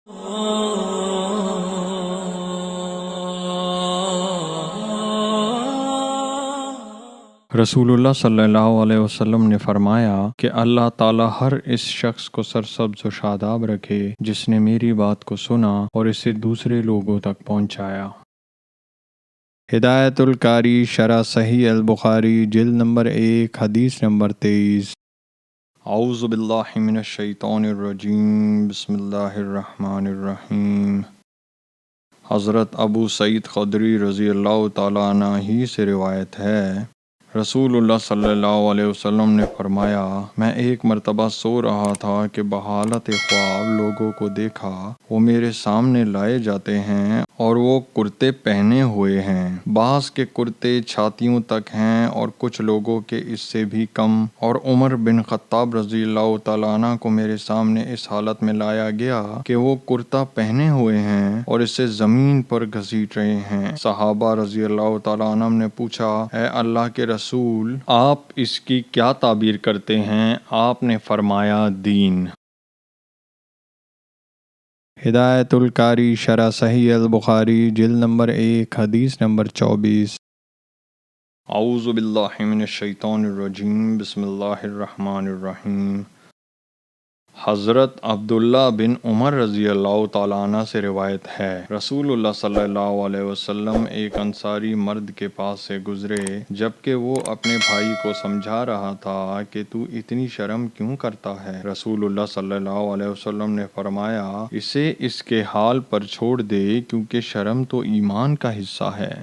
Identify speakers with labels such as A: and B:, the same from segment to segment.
A: رسول اللہ صلی اللہ علیہ وسلم نے فرمایا کہ اللہ تعالیٰ ہر اس شخص کو سرسبز و شاداب رکھے جس نے میری بات کو سنا اور اسے دوسرے لوگوں تک پہنچایا۔ ہدایت القاری شرح صحیح البخاری جلد نمبر 1 حدیث نمبر 23۔ اعوذ باللہ من الشیطان الرجیم، بسم اللہ الرحمن الرحیم۔ حضرت ابو سعید خدری رضی اللہ تعالیٰ عنہ ہی سے روایت ہے، رسول اللہ صلی اللہ علیہ وسلم نے فرمایا، میں ایک مرتبہ سو رہا تھا کہ بحالت خواب لوگوں کو دیکھا، وہ میرے سامنے لائے جاتے ہیں اور وہ کرتے پہنے ہوئے ہیں، بعض کے کرتے چھاتیوں تک ہیں اور کچھ لوگوں کے اس سے بھی کم، اور عمر بن خطاب رضی اللہ تعالیٰ عنہ کو میرے سامنے اس حالت میں لایا گیا کہ وہ کرتا پہنے ہوئے ہیں اور اسے زمین پر گھسیٹ رہے ہیں۔ صحابہ رضی اللہ تعالیٰ عنہ نے پوچھا، اے اللہ کے رسول، آپ اس کی کیا تعبیر کرتے ہیں؟ آپ نے فرمایا، دین۔ ہدایت القاری شرح صحیح البخاری جلد نمبر 1 حدیث نمبر 24۔ اعوذ باللہ من الشیطان الرجیم، بسم اللہ الرحمن الرحیم۔ حضرت عبداللہ بن عمر رضی اللہ تعالیٰ عنہ سے روایت ہے، رسول اللہ صلی اللہ علیہ وسلم ایک انصاری مرد کے پاس سے گزرے جبکہ وہ اپنے بھائی کو سمجھا رہا تھا کہ تو اتنی شرم کیوں کرتا ہے؟ رسول اللہ صلی اللہ علیہ وسلم نے فرمایا، اسے اس کے حال پر چھوڑ دے کیونکہ شرم تو ایمان کا حصہ ہے۔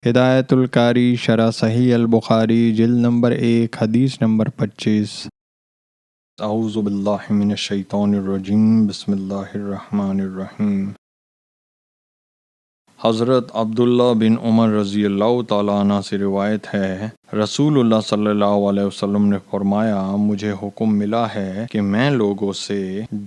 A: ہدایت القاری شرح صحیح البخاری جلد نمبر 1 حدیث نمبر 25۔ اعوذ باللہ من الشیطان الرجیم، بسم اللہ الرحمن الرحیم۔ حضرت عبداللہ بن عمر رضی اللہ تعالیٰ عنہ سے روایت ہے، رسول اللہ صلی اللہ علیہ وسلم نے فرمایا، مجھے حکم ملا ہے کہ میں لوگوں سے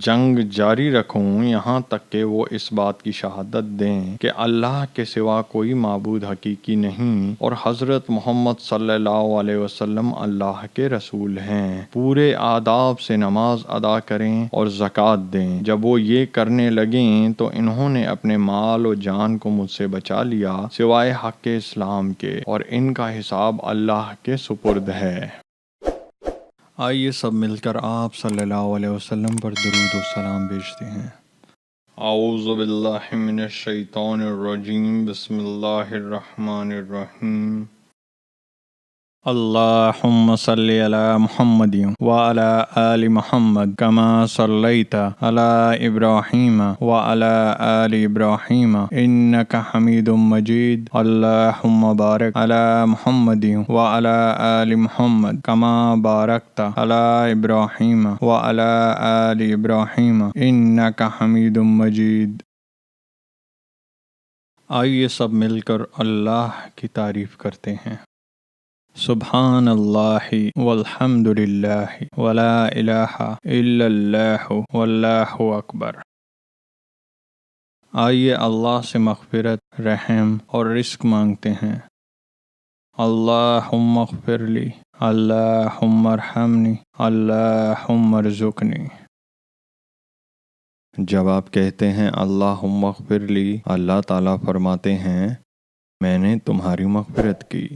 A: جنگ جاری رکھوں یہاں تک کہ وہ اس بات کی شہادت دیں کہ اللہ کے سوا کوئی معبود حقیقی نہیں اور حضرت محمد صلی اللہ علیہ وسلم اللہ کے رسول ہیں، پورے آداب سے نماز ادا کریں اور زکوٰۃ دیں۔ جب وہ یہ کرنے لگیں تو انہوں نے اپنے مال و جان کو مجھ سے بچا لیا سوائے حق اسلام کے، اور ان کا حساب اللہ کے سپرد ہے۔ آئیے سب مل کر آپ صلی اللہ علیہ وسلم پر درود و سلام بھیجتے ہیں۔ اعوذ باللہ من الشیطان الرجیم، بسم اللہ الرحمن الرحیم۔ اللہم صلی علی محمد وعلی آل محمد کما صلیت علی ابراہیم وعلی آل ابراہیم انک حمید مجید۔ اللہم بارک علی محمد وعلی آل محمد کما بارکت علی ابراہیم وعلی آل ابراہیم انک حمید مجید۔ آئیے سب مل کر اللہ کی تعریف کرتے ہیں۔ سبحان اللہ والحمد للہ ولا الہ الا اللہ واللہ اکبر۔ آئیے اللہ سے مغفرت، رحم اور رزق مانگتے ہیں۔ اللہم اغفر لی، اللہم ارحمنی، اللہم ارزقنی۔ جب آپ کہتے ہیں اللہم اغفر لی، اللہ تعالیٰ فرماتے ہیں، میں نے تمہاری مغفرت کی۔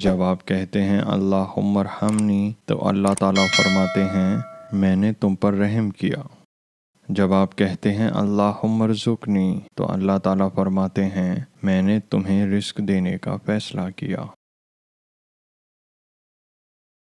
A: جب آپ کہتے ہیں اللہم ارحمنی تو اللہ تعالیٰ فرماتے ہیں، میں نے تم پر رحم کیا۔ جب آپ کہتے ہیں اللہم ارزقنی تو اللہ تعالیٰ فرماتے ہیں، میں نے تمہیں رزق دینے کا فیصلہ کیا۔